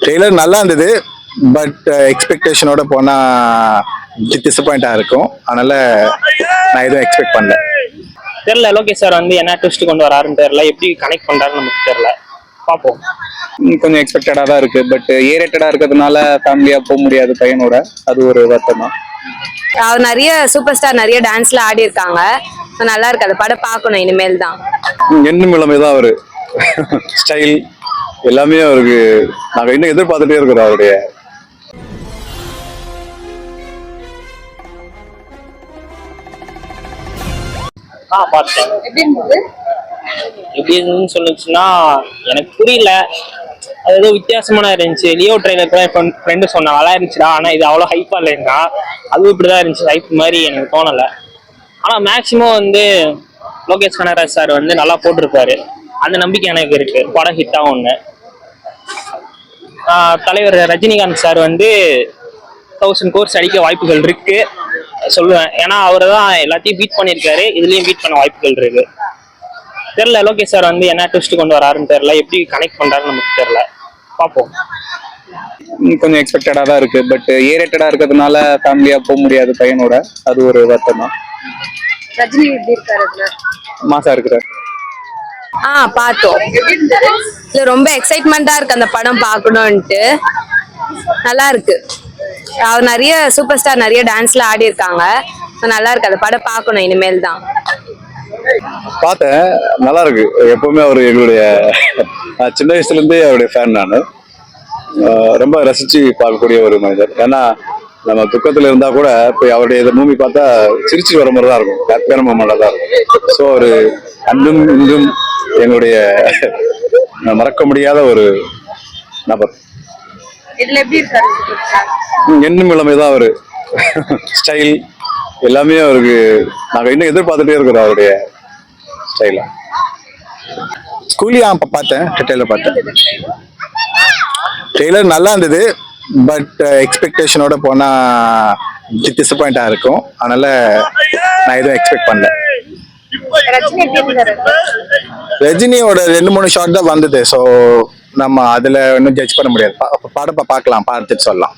Trailer நல்லா இருந்தது. But எக்ஸ்பெக்டேஷனோட போனா டிசப்பாயிண்டா இருக்கும். அதனால நான் எதுவும் எக்ஸ்பெக்ட் பண்ணல. தெரியல லோகேஷ் சார் வந்து என்ன ட்விஸ்ட் கொண்டு வராருன்னு தெரியல, எப்படி கனெக்ட் பண்றாருன்னு நமக்கு தெரியல. பார்ப்போம். கொஞ்சம் எக்ஸ்பெக்டடா தான் இருக்கு. பட் ஏரேட்டடா இருக்கிறதுனால ஃபேமிலியா போக முடியாது பையனோட. அது ஒரு வருத்தம் தான். அவர் நிறைய சூப்பர் ஸ்டார் நிறைய டான்ஸ்ல ஆடி இருக்காங்க. நல்லா இருக்கு. அந்த படம் பார்க்கணும் இனிமேல் தான். எண்ணும் இளமை தான் அவரு ஸ்டைல் எல்லாமே அவருக்கு நாங்க இன்னும் எதிர்பார்த்துட்டே இருக்கிறோம் அவருடைய. பார்த்தேன். எப்படி இருந்துன்னு சொல்லுச்சுன்னா எனக்கு புரியல. அது ஏதோ வித்தியாசமான இருந்துச்சு. லியோ ட்ரெயிலர் கூட என் ஃப்ரெண்டு சொன்னா நல்லா இருந்துச்சுடா, ஆனால் இது அவ்வளோ ஹைப்பாக இல்லைன்னா அதுவும் இப்படிதான் இருந்துச்சு. ஹைப் மாதிரி எனக்கு தோணலை. ஆனால் மேக்சிமம் வந்து லோகேஷ் கனகராஜ் சார் வந்து நல்லா போட்டிருப்பாரு. அந்த நம்பிக்கை எனக்கு இருக்கு, படம் ஹிட்டாக ஒன்று. தலைவர் ரஜினிகாந்த் சார் வந்து 1000 கோர்ஸ் அடிக்க வாய்ப்புகள் இருக்கு சொல்லுவேன். ஏன்னா அவர் தான் எல்லாத்தையும் பீட் பண்ணியிருக்காரு, இதுலேயும் பீட் பண்ண வாய்ப்புகள் இருக்கு. தெரியல லோகேஷ் சார் வந்து என்ன ட்விஸ்ட் கொண்டு வராருன்னு தெரியல, எப்படி கனெக்ட் பண்றாருன்னு நமக்கு தெரியல. பார்ப்போம். கொஞ்சம் எக்ஸ்பெக்டடா தான் இருக்கு. பட் ஏரேட்டடா இருக்கிறதுனால ஃபேமிலியா போக முடியாது பையனோட. அது ஒரு வருத்தம் தான். ரஜினி எப்படி இருக்காரு? மாசா இருக்கிறார். பார்த்தோம். இல்ல ரொம்ப எக்ஸைட்மெண்டா இருக்கு அந்த படம் பார்க்கணும்ட்டு. நல்லா இருக்கு. அவர் நிறைய சூப்பர் ஸ்டார் நிறைய டான்ஸ்ல ஆடி இருக்காங்க. நல்லா இருக்கு. அந்த படம் பார்க்கணும் இனிமேல் தான். பார்த்தேன், நல்லா இருக்கு. எப்பவுமே அவர் எங்களுடைய சின்ன வயசுல இருந்தே அவருடைய ஃபேன். நான் ரொம்ப ரசிச்சு பார்க்கக்கூடிய ஒரு மனிதர். ஏன்னா நம்ம துக்கத்துல இருந்தா கூட போய் அவருடைய இதை மூவி பார்த்தா சிரிச்சு வர மாதிரி தான் இருக்கும். ஹாப்பியான மூமெண்டா தான் இருக்கும். ஸோ ஒரு அன்றும் இன்றும் எங்களுடைய மறக்க முடியாத ஒரு நபர். எண்ணும் இளமை தான் அவரு ஸ்டைல் எல்லாமே அவருக்கு நாங்க இன்னும் எதிர்பார்த்துட்டே இருக்கிறோம் அவருடைய ஸ்டைல. ஸ்கூலியா பார்த்தேன், ட்ரெய்லர் பார்த்தேன். ட்ரெய்லர் நல்லா இருந்தது. பட் எக்ஸ்பெக்டேஷனோட போனா டிசப்பாயிண்டா இருக்கும். அதனால நான் எதுவும் எக்ஸ்பெக்ட் பண்ணல. ரஜினியோட 2-3 ஷாட் தான் வந்தது. ஸோ நம்ம அதுல இன்னும் ஜட்ஜ் பண்ண முடியாது. படம் பார்க்கலாம், பார்த்துட்டு சொல்லலாம்.